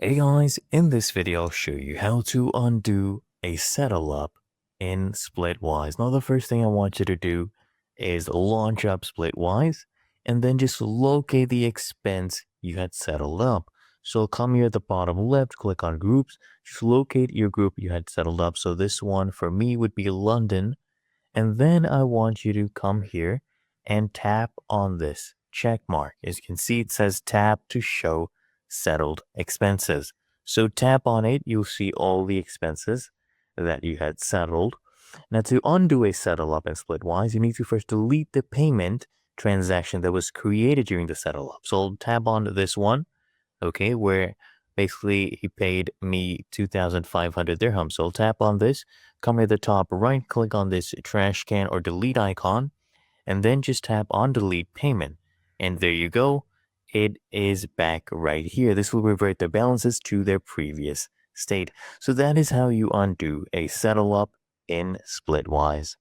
Hey guys, in this video I'll show you how to undo a setup in Splitwise. Now the first thing I want you to do is launch up Splitwise and then just locate the expense you had settled up. So come here at the bottom left, click on groups, just locate your group you had settled up. So this one for me would be London. And then I want you to come here and tap on this check mark. As you can see, it says tap to show settled expenses. So tap on it, you'll see all the expenses that you had settled. Now to undo a settle up in Splitwise, you need to first delete the payment transaction that was created during the settle up. So I'll tap on this one, okay, where basically he paid me 2,500 dirhams. So I'll tap on this, come at the top right, click on this trash can or delete icon, and then just tap on delete payment. And there you go. It is back right here. This will revert the balances to their previous state. So that is how you undo a settle up in Splitwise.